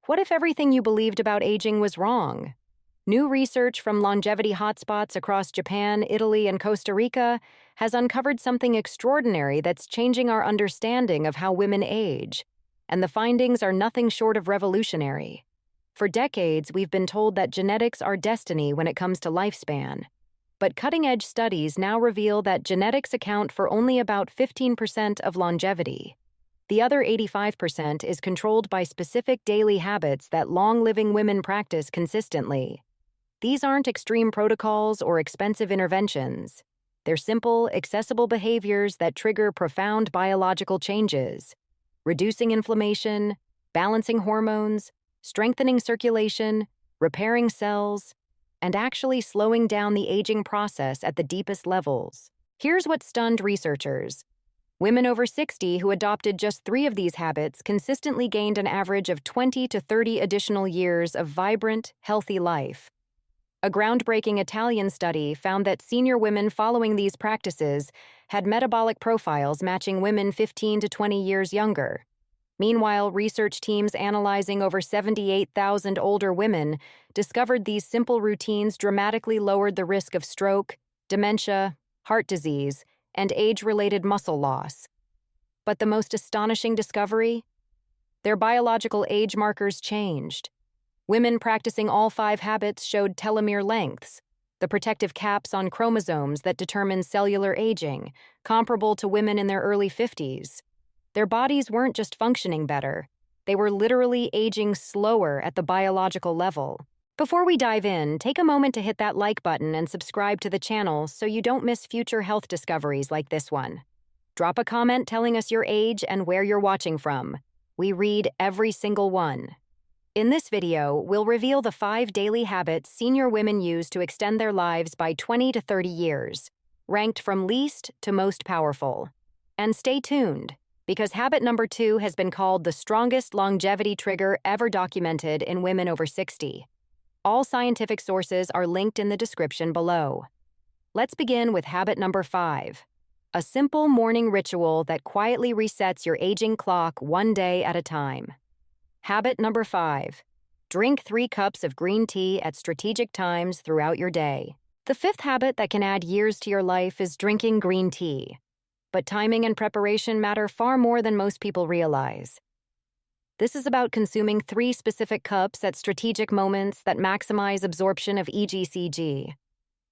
What if everything you believed about aging was wrong? New research from longevity hotspots across Japan, Italy, and Costa Rica has uncovered something extraordinary that's changing our understanding of how women age, and the findings are nothing short of revolutionary. For decades, we've been told that genetics are destiny when it comes to lifespan. But cutting-edge studies now reveal that genetics account for only about 15% of longevity. The other 85% is controlled by specific daily habits that long-living women practice consistently. These aren't extreme protocols or expensive interventions. They're simple, accessible behaviors that trigger profound biological changes, reducing inflammation, balancing hormones, strengthening circulation, repairing cells, and actually slowing down the aging process at the deepest levels. Here's what stunned researchers. Women over 60 who adopted just 3 of these habits consistently gained an average of 20 to 30 additional years of vibrant, healthy life. A groundbreaking Italian study found that senior women following these practices had metabolic profiles matching women 15 to 20 years younger. Meanwhile, research teams analyzing over 78,000 older women discovered these simple routines dramatically lowered the risk of stroke, dementia, heart disease, and age-related muscle loss. But the most astonishing discovery? Their biological age markers changed. Women practicing all 5 habits showed telomere lengths, the protective caps on chromosomes that determine cellular aging, comparable to women in their early 50s. Their bodies weren't just functioning better, they were literally aging slower at the biological level. Before we dive in, take a moment to hit that like button and subscribe to the channel so you don't miss future health discoveries like this one. Drop a comment telling us your age and where you're watching from. We read every single one. In this video, we'll reveal the 5 daily habits senior women use to extend their lives by 20 to 30 years, ranked from least to most powerful. And stay tuned, because habit number 2 has been called the strongest longevity trigger ever documented in women over 60. All scientific sources are linked in the description below. Let's begin with habit number 5, a simple morning ritual that quietly resets your aging clock one day at a time. Habit number 5, drink 3 cups of green tea at strategic times throughout your day. The 5th habit that can add years to your life is drinking green tea. But timing and preparation matter far more than most people realize. This is about consuming 3 specific cups at strategic moments that maximize absorption of EGCG,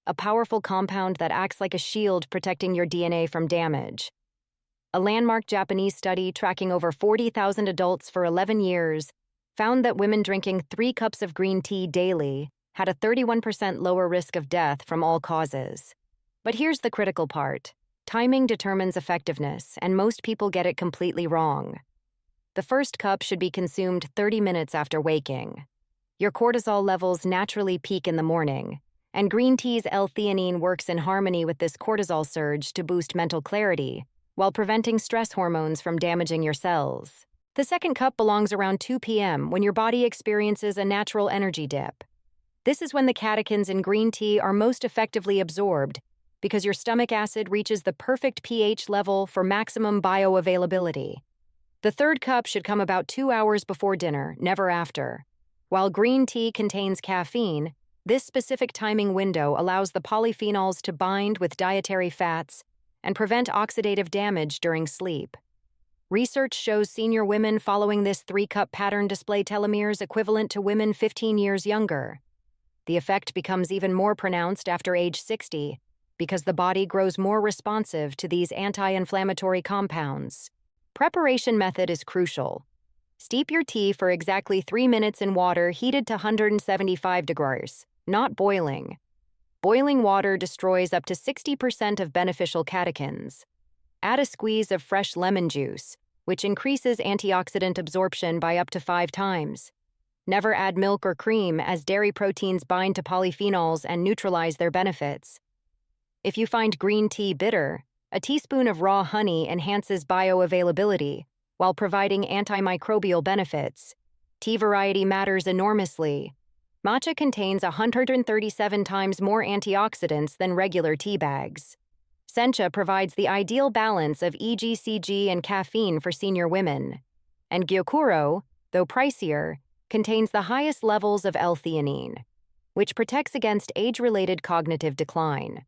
a powerful compound that acts like a shield protecting your DNA from damage. A landmark Japanese study tracking over 40,000 adults for 11 years found that women drinking 3 cups of green tea daily had a 31% lower risk of death from all causes. But here's the critical part. Timing determines effectiveness, and most people get it completely wrong. The first cup should be consumed 30 minutes after waking. Your cortisol levels naturally peak in the morning, and green tea's L-theanine works in harmony with this cortisol surge to boost mental clarity, while preventing stress hormones from damaging your cells. The second cup belongs around 2 p.m. when your body experiences a natural energy dip. This is when the catechins in green tea are most effectively absorbed because your stomach acid reaches the perfect pH level for maximum bioavailability. The third cup should come about 2 hours before dinner, never after. While green tea contains caffeine, this specific timing window allows the polyphenols to bind with dietary fats and prevent oxidative damage during sleep. Research shows senior women following this 3-cup pattern display telomeres equivalent to women 15 years younger. The effect becomes even more pronounced after age 60 because the body grows more responsive to these anti-inflammatory compounds. Preparation method is crucial. Steep your tea for exactly 3 minutes in water heated to 175 degrees, not boiling. Boiling water destroys up to 60% of beneficial catechins. Add a squeeze of fresh lemon juice, which increases antioxidant absorption by up to 5 times. Never add milk or cream, as dairy proteins bind to polyphenols and neutralize their benefits. If you find green tea bitter, a teaspoon of raw honey enhances bioavailability while providing antimicrobial benefits. Tea variety matters enormously. Matcha contains 137 times more antioxidants than regular tea bags. Sencha provides the ideal balance of EGCG and caffeine for senior women. And Gyokuro, though pricier, contains the highest levels of L-theanine, which protects against age-related cognitive decline.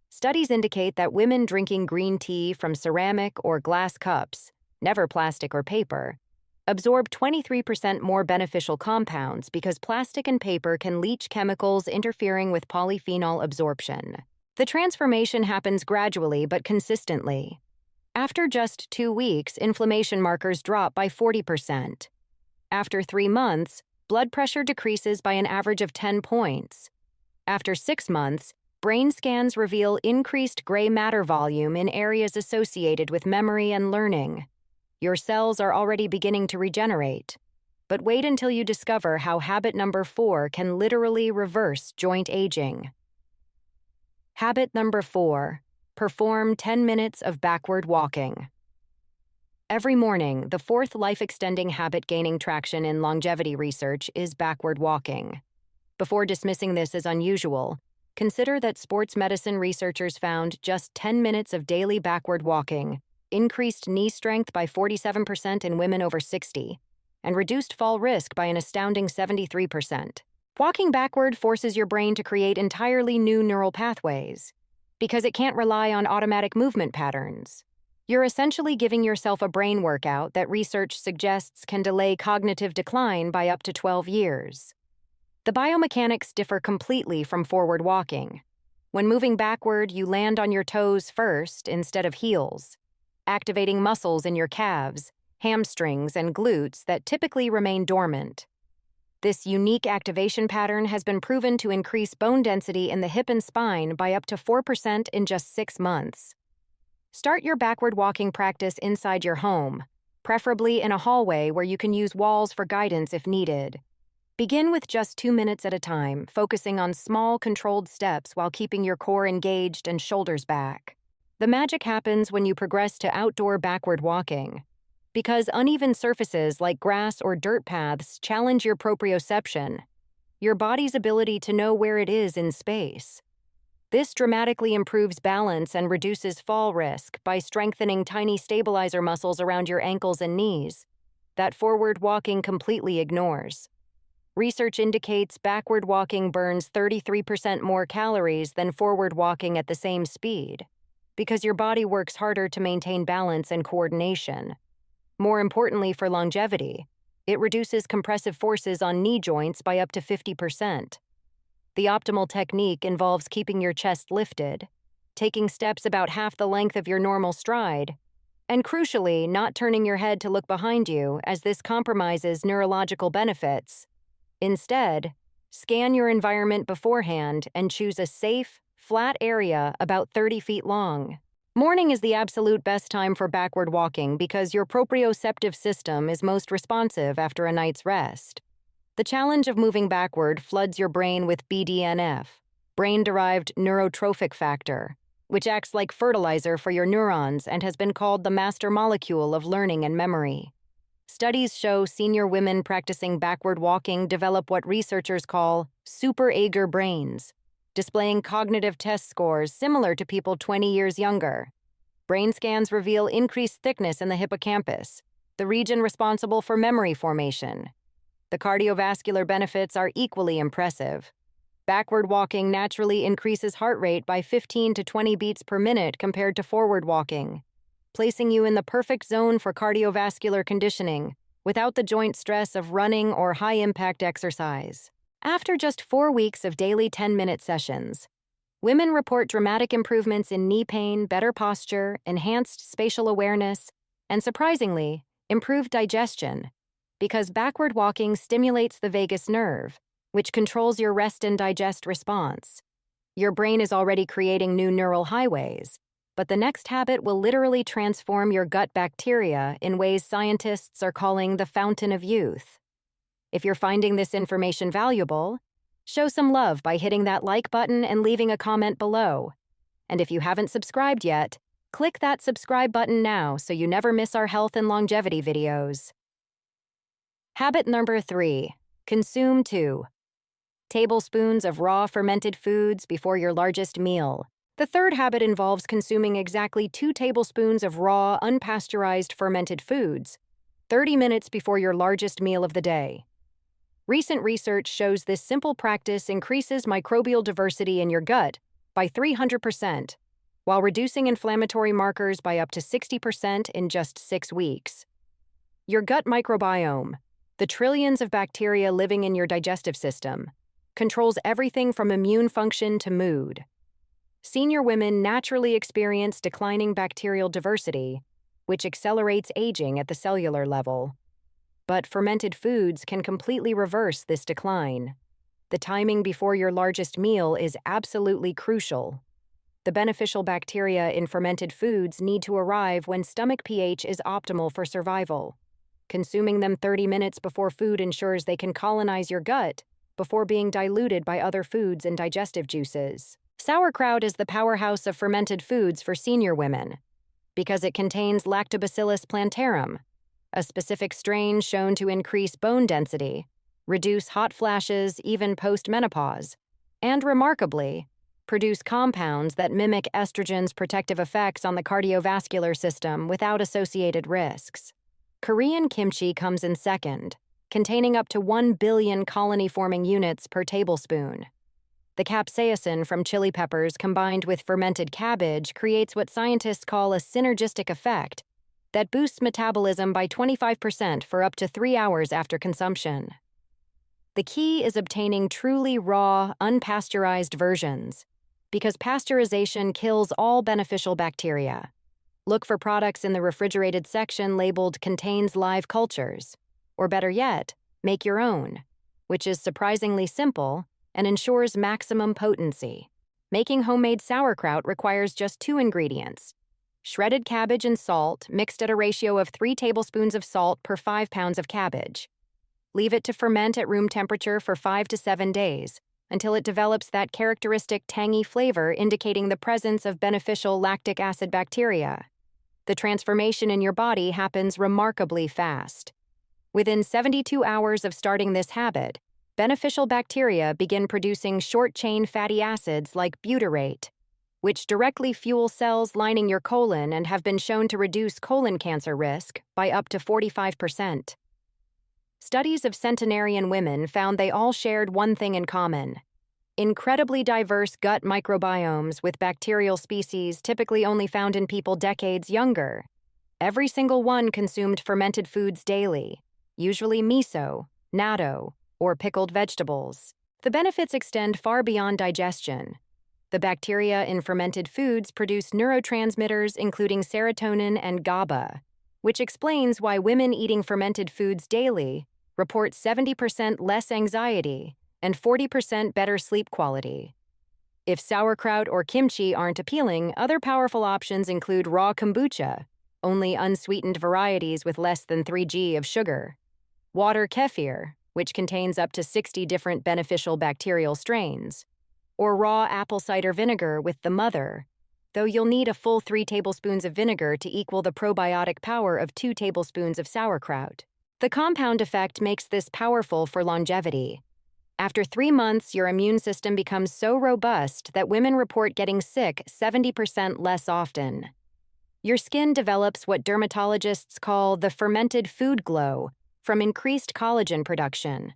Studies indicate that women drinking green tea from ceramic or glass cups, never plastic or paper, absorb 23% more beneficial compounds because plastic and paper can leach chemicals interfering with polyphenol absorption. The transformation happens gradually but consistently. After just 2 weeks, inflammation markers drop by 40%. After 3 months, blood pressure decreases by an average of 10 points. After 6 months, brain scans reveal increased gray matter volume in areas associated with memory and learning. Your cells are already beginning to regenerate. But wait until you discover how habit number 4 can literally reverse joint aging. Habit number 4. Perform 10 minutes of backward walking. Every morning, the fourth life-extending habit gaining traction in longevity research is backward walking. Before dismissing this as unusual, consider that sports medicine researchers found just 10 minutes of daily backward walking increased knee strength by 47% in women over 60 and reduced fall risk by an astounding 73%. Walking backward forces your brain to create entirely new neural pathways because it can't rely on automatic movement patterns. You're essentially giving yourself a brain workout that research suggests can delay cognitive decline by up to 12 years. The biomechanics differ completely from forward walking. When moving backward, you land on your toes first instead of heels, activating muscles in your calves, hamstrings, and glutes that typically remain dormant. This unique activation pattern has been proven to increase bone density in the hip and spine by up to 4% in just 6 months. Start your backward walking practice inside your home, preferably in a hallway where you can use walls for guidance if needed. Begin with just 2 minutes at a time, focusing on small, controlled steps while keeping your core engaged and shoulders back. The magic happens when you progress to outdoor backward walking. Because uneven surfaces like grass or dirt paths challenge your proprioception, your body's ability to know where it is in space. This dramatically improves balance and reduces fall risk by strengthening tiny stabilizer muscles around your ankles and knees that forward walking completely ignores. Research indicates backward walking burns 33% more calories than forward walking at the same speed, because your body works harder to maintain balance and coordination. More importantly for longevity, it reduces compressive forces on knee joints by up to 50%. The optimal technique involves keeping your chest lifted, taking steps about half the length of your normal stride, and crucially, not turning your head to look behind you, as this compromises neurological benefits. Instead, scan your environment beforehand and choose a safe, flat area about 30 feet long. Morning is the absolute best time for backward walking because your proprioceptive system is most responsive after a night's rest. The challenge of moving backward floods your brain with BDNF, brain-derived neurotrophic factor, which acts like fertilizer for your neurons and has been called the master molecule of learning and memory. Studies show senior women practicing backward walking develop what researchers call super eager brains, displaying cognitive test scores similar to people 20 years younger. Brain scans reveal increased thickness in the hippocampus, the region responsible for memory formation. The cardiovascular benefits are equally impressive. Backward walking naturally increases heart rate by 15 to 20 beats per minute compared to forward walking, placing you in the perfect zone for cardiovascular conditioning without the joint stress of running or high-impact exercise. After just 4 weeks of daily 10-minute sessions, women report dramatic improvements in knee pain, better posture, enhanced spatial awareness, and surprisingly, improved digestion, because backward walking stimulates the vagus nerve, which controls your rest and digest response. Your brain is already creating new neural highways, but the next habit will literally transform your gut bacteria in ways scientists are calling the fountain of youth. If you're finding this information valuable, show some love by hitting that like button and leaving a comment below. And if you haven't subscribed yet, click that subscribe button now so you never miss our health and longevity videos. Habit number 3. Consume 2 tablespoons of raw fermented foods before your largest meal. The third habit involves consuming exactly 2 tablespoons of raw, unpasteurized fermented foods 30 minutes before your largest meal of the day. Recent research shows this simple practice increases microbial diversity in your gut by 300%, while reducing inflammatory markers by up to 60% in just 6 weeks. Your gut microbiome, the trillions of bacteria living in your digestive system, controls everything from immune function to mood. Senior women naturally experience declining bacterial diversity, which accelerates aging at the cellular level. But fermented foods can completely reverse this decline. The timing before your largest meal is absolutely crucial. The beneficial bacteria in fermented foods need to arrive when stomach pH is optimal for survival. Consuming them 30 minutes before food ensures they can colonize your gut before being diluted by other foods and digestive juices. Sauerkraut is the powerhouse of fermented foods for senior women because it contains Lactobacillus plantarum, a specific strain shown to increase bone density, reduce hot flashes even post-menopause, and remarkably, produce compounds that mimic estrogen's protective effects on the cardiovascular system without associated risks. Korean kimchi comes in second, containing up to 1 billion colony-forming units per tablespoon. The capsaicin from chili peppers combined with fermented cabbage creates what scientists call a synergistic effect that boosts metabolism by 25% for up to 3 hours after consumption. The key is obtaining truly raw, unpasteurized versions, because pasteurization kills all beneficial bacteria. Look for products in the refrigerated section labeled "contains live cultures," or better yet, make your own, which is surprisingly simple and ensures maximum potency. Making homemade sauerkraut requires just 2 ingredients: shredded cabbage and salt mixed at a ratio of 3 tablespoons of salt per 5 pounds of cabbage. Leave it to ferment at room temperature for 5 to 7 days until it develops that characteristic tangy flavor indicating the presence of beneficial lactic acid bacteria. The transformation in your body happens remarkably fast. Within 72 hours of starting this habit, beneficial bacteria begin producing short-chain fatty acids like butyrate, which directly fuel cells lining your colon and have been shown to reduce colon cancer risk by up to 45%. Studies of centenarian women found they all shared one thing in common: incredibly diverse gut microbiomes with bacterial species typically only found in people decades younger. Every single one consumed fermented foods daily, usually miso, natto, or pickled vegetables. The benefits extend far beyond digestion. The bacteria in fermented foods produce neurotransmitters including serotonin and GABA, which explains why women eating fermented foods daily report 70% less anxiety and 40% better sleep quality. If sauerkraut or kimchi aren't appealing, other powerful options include raw kombucha, only unsweetened varieties with less than 3 g of sugar, water kefir, which contains up to 60 different beneficial bacterial strains, or raw apple cider vinegar with the mother, though you'll need a full 3 tablespoons of vinegar to equal the probiotic power of 2 tablespoons of sauerkraut. The compound effect makes this powerful for longevity. After 3 months, your immune system becomes so robust that women report getting sick 70% less often. Your skin develops what dermatologists call the fermented food glow from increased collagen production.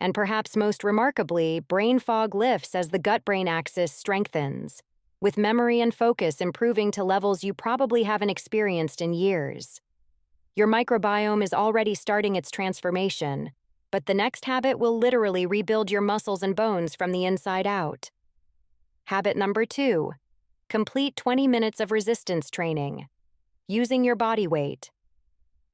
And perhaps most remarkably, brain fog lifts as the gut-brain axis strengthens, with memory and focus improving to levels you probably haven't experienced in years. Your microbiome is already starting its transformation, but the next habit will literally rebuild your muscles and bones from the inside out. Habit number 2, complete 20 minutes of resistance training, using your body weight.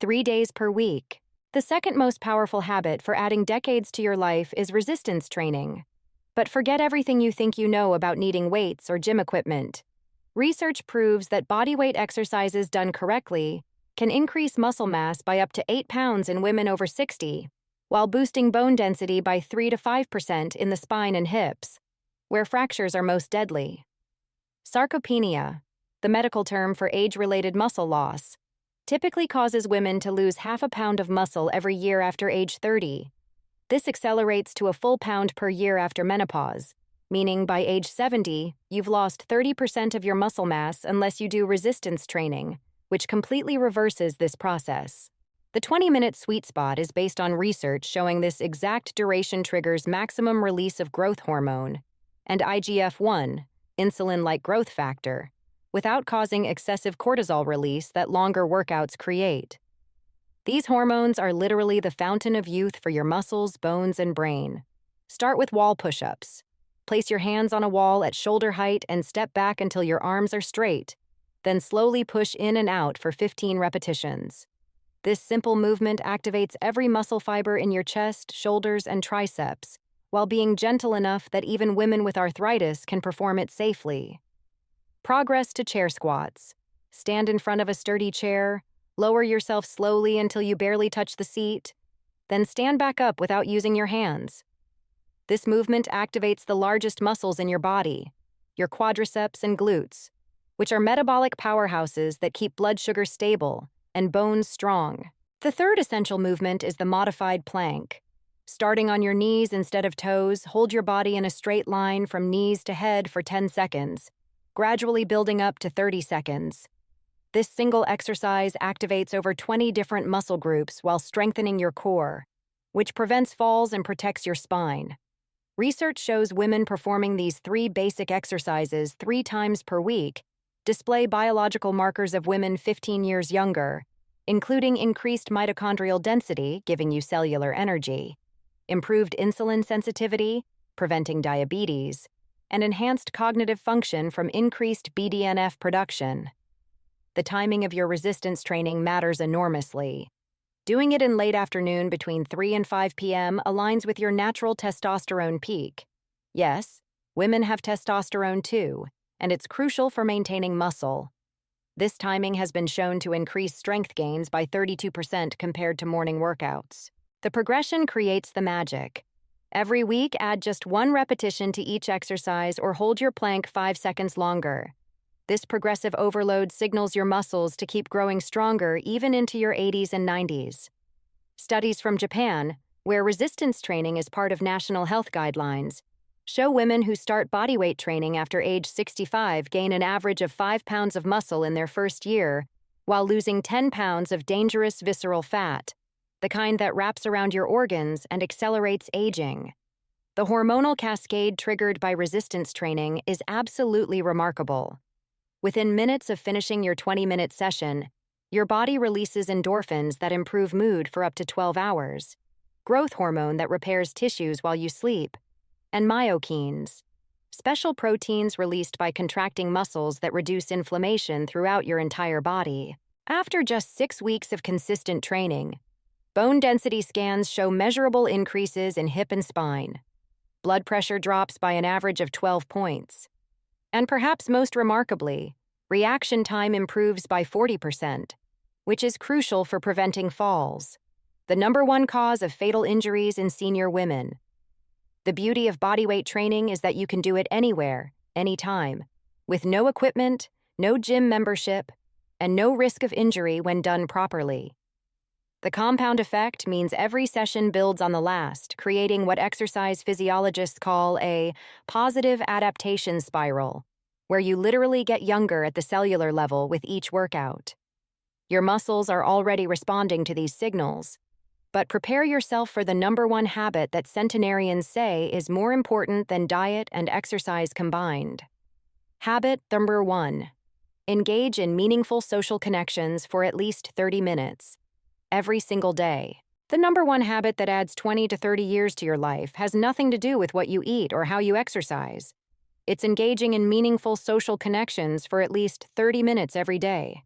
3 days per week. The second most powerful habit for adding decades to your life is resistance training. But forget everything you think you know about needing weights or gym equipment. Research proves that bodyweight exercises done correctly can increase muscle mass by up to 8 pounds in women over 60, while boosting bone density by 3 to 5% in the spine and hips, where fractures are most deadly. Sarcopenia, the medical term for age-related muscle loss, typically causes women to lose half a pound of muscle every year after age 30. This accelerates to a full pound per year after menopause, meaning by age 70, you've lost 30% of your muscle mass unless you do resistance training, which completely reverses this process. The 20-minute sweet spot is based on research showing this exact duration triggers maximum release of growth hormone and IGF-1, insulin-like growth factor, without causing excessive cortisol release that longer workouts create. These hormones are literally the fountain of youth for your muscles, bones, and brain. Start with wall push-ups. Place your hands on a wall at shoulder height and step back until your arms are straight. Then slowly push in and out for 15 repetitions. This simple movement activates every muscle fiber in your chest, shoulders, and triceps, while being gentle enough that even women with arthritis can perform it safely. Progress to chair squats. Stand in front of a sturdy chair, lower yourself slowly until you barely touch the seat, then stand back up without using your hands. This movement activates the largest muscles in your body, your quadriceps and glutes, which are metabolic powerhouses that keep blood sugar stable and bones strong. The third essential movement is the modified plank. Starting on your knees instead of toes, hold your body in a straight line from knees to head for 10 seconds, gradually building up to 30 seconds. This single exercise activates over 20 different muscle groups while strengthening your core, which prevents falls and protects your spine. Research shows women performing these 3 basic exercises 3 times per week display biological markers of women 15 years younger, including increased mitochondrial density, giving you cellular energy, improved insulin sensitivity, preventing diabetes, and enhanced cognitive function from increased BDNF production. The timing of your resistance training matters enormously. Doing it in late afternoon between 3 and 5 p.m. aligns with your natural testosterone peak. Yes, women have testosterone too, and it's crucial for maintaining muscle. This timing has been shown to increase strength gains by 32% compared to morning workouts. The progression creates the magic. Every week, add just 1 repetition to each exercise or hold your plank 5 seconds longer. This progressive overload signals your muscles to keep growing stronger even into your 80s and 90s. Studies from Japan, where resistance training is part of national health guidelines, show women who start bodyweight training after age 65 gain an average of 5 pounds of muscle in their first year, while losing 10 pounds of dangerous visceral fat, the kind that wraps around your organs and accelerates aging. The hormonal cascade triggered by resistance training is absolutely remarkable. Within minutes of finishing your 20-minute session, your body releases endorphins that improve mood for up to 12 hours, growth hormone that repairs tissues while you sleep, and myokines, special proteins released by contracting muscles that reduce inflammation throughout your entire body. After just 6 weeks of consistent training, bone density scans show measurable increases in hip and spine. Blood pressure drops by an average of 12 points. And perhaps most remarkably, reaction time improves by 40%, which is crucial for preventing falls, the #1 cause of fatal injuries in senior women. The beauty of bodyweight training is that you can do it anywhere, anytime, with no equipment, no gym membership, and no risk of injury when done properly. The compound effect means every session builds on the last, creating what exercise physiologists call a positive adaptation spiral, where you literally get younger at the cellular level with each workout. Your muscles are already responding to these signals, but prepare yourself for the #1 habit that centenarians say is more important than diet and exercise combined. Habit #1. Engage in meaningful social connections for at least 30 minutes, every single day. The #1 habit that adds 20 to 30 years to your life has nothing to do with what you eat or how you exercise. It's engaging in meaningful social connections for at least 30 minutes every day.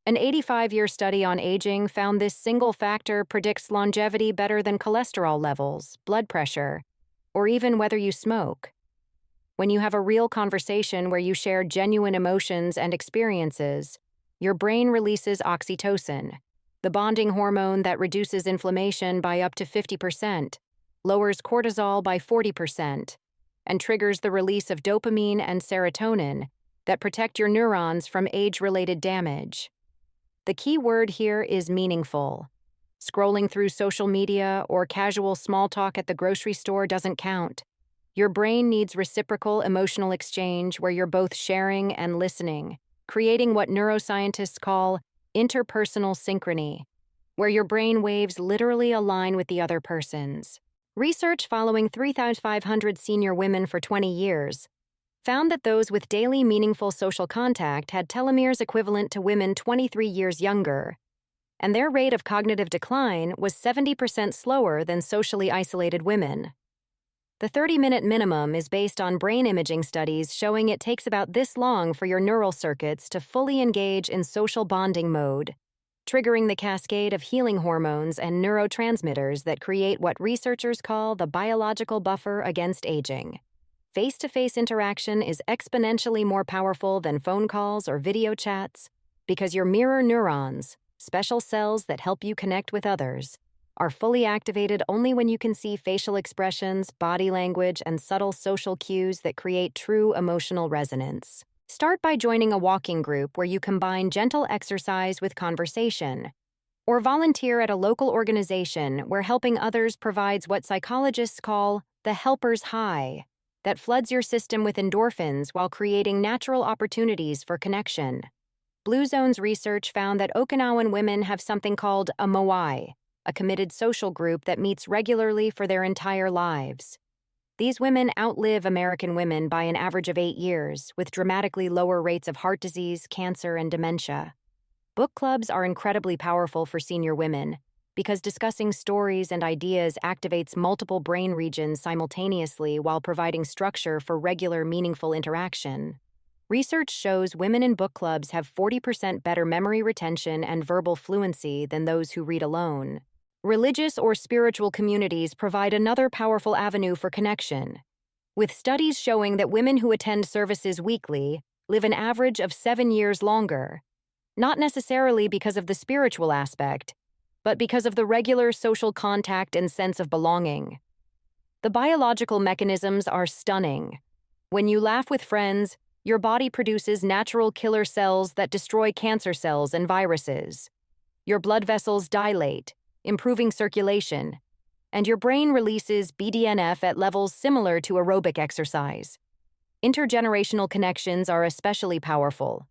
An 85-year study on aging found this single factor predicts longevity better than cholesterol levels, blood pressure, or even whether you smoke. When you have a real conversation where you share genuine emotions and experiences, your brain releases oxytocin, the bonding hormone that reduces inflammation by up to 50%, lowers cortisol by 40%, and triggers the release of dopamine and serotonin that protect your neurons from age-related damage. The key word here is meaningful. Scrolling through social media or casual small talk at the grocery store doesn't count. Your brain needs reciprocal emotional exchange where you're both sharing and listening, creating what neuroscientists call interpersonal synchrony. where your brain waves literally align with the other person's. Research following 3,500 senior women for 20 years found that those with daily meaningful social contact had telomeres equivalent to women 23 years younger, and their rate of cognitive decline was 70% slower than socially isolated women. The 30-minute minimum is based on brain imaging studies showing it takes about this long for your neural circuits to fully engage in social bonding mode, triggering the cascade of healing hormones and neurotransmitters that create what researchers call the biological buffer against aging. Face-to-face interaction is exponentially more powerful than phone calls or video chats because your mirror neurons, special cells that help you connect with others, are fully activated only when you can see facial expressions, body language, and subtle social cues that create true emotional resonance. Start by joining a walking group where you combine gentle exercise with conversation, or volunteer at a local organization where helping others provides what psychologists call the helper's high, that floods your system with endorphins while creating natural opportunities for connection. Blue Zone's research found that Okinawan women have something called a moai, a committed social group that meets regularly for their entire lives. These women outlive American women by an average of 8 years, with dramatically lower rates of heart disease, cancer, and dementia. Book clubs are incredibly powerful for senior women because discussing stories and ideas activates multiple brain regions simultaneously while providing structure for regular, meaningful interaction. Research shows women in book clubs have 40% better memory retention and verbal fluency than those who read alone. Religious or spiritual communities provide another powerful avenue for connection, with studies showing that women who attend services weekly live an average of 7 years longer, not necessarily because of the spiritual aspect, but because of the regular social contact and sense of belonging. The biological mechanisms are stunning. When you laugh with friends, your body produces natural killer cells that destroy cancer cells and viruses. Your blood vessels dilate, improving circulation, and your brain releases BDNF at levels similar to aerobic exercise. Intergenerational connections are especially powerful.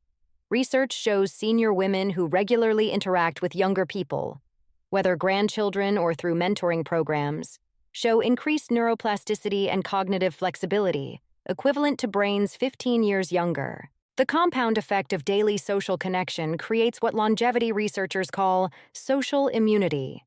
Research shows senior women who regularly interact with younger people, whether grandchildren or through mentoring programs, show increased neuroplasticity and cognitive flexibility, equivalent to brains 15 years younger. The compound effect of daily social connection creates what longevity researchers call social immunity.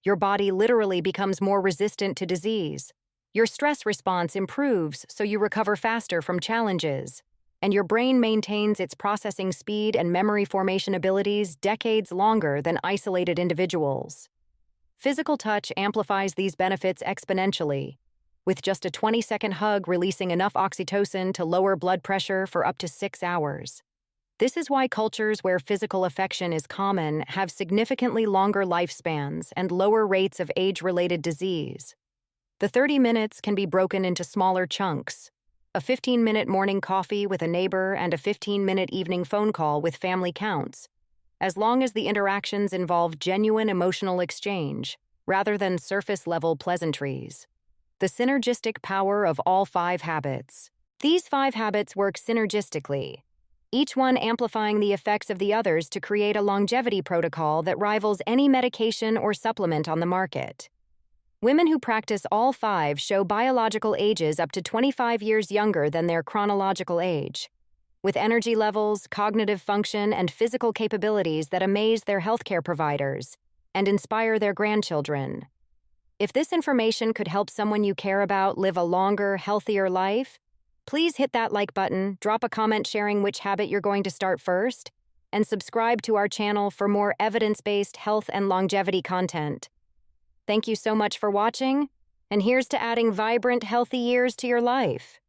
Your body literally becomes more resistant to disease. Your stress response improves so you recover faster from challenges, and your brain maintains its processing speed and memory formation abilities decades longer than isolated individuals. Physical touch amplifies these benefits exponentially, with just a 20-second hug releasing enough oxytocin to lower blood pressure for up to 6 hours. This is why cultures where physical affection is common have significantly longer lifespans and lower rates of age-related disease. The 30 minutes can be broken into smaller chunks. A 15-minute morning coffee with a neighbor and a 15-minute evening phone call with family counts, as long as the interactions involve genuine emotional exchange, rather than surface-level pleasantries. The synergistic power of all 5 habits. These 5 habits work synergistically, each one amplifying the effects of the others to create a longevity protocol that rivals any medication or supplement on the market. Women who practice all 5 show biological ages up to 25 years younger than their chronological age, with energy levels, cognitive function, and physical capabilities that amaze their healthcare providers and inspire their grandchildren. If this information could help someone you care about live a longer, healthier life, please hit that like button, drop a comment sharing which habit you're going to start first, and subscribe to our channel for more evidence-based health and longevity content. Thank you so much for watching, and here's to adding vibrant, healthy years to your life.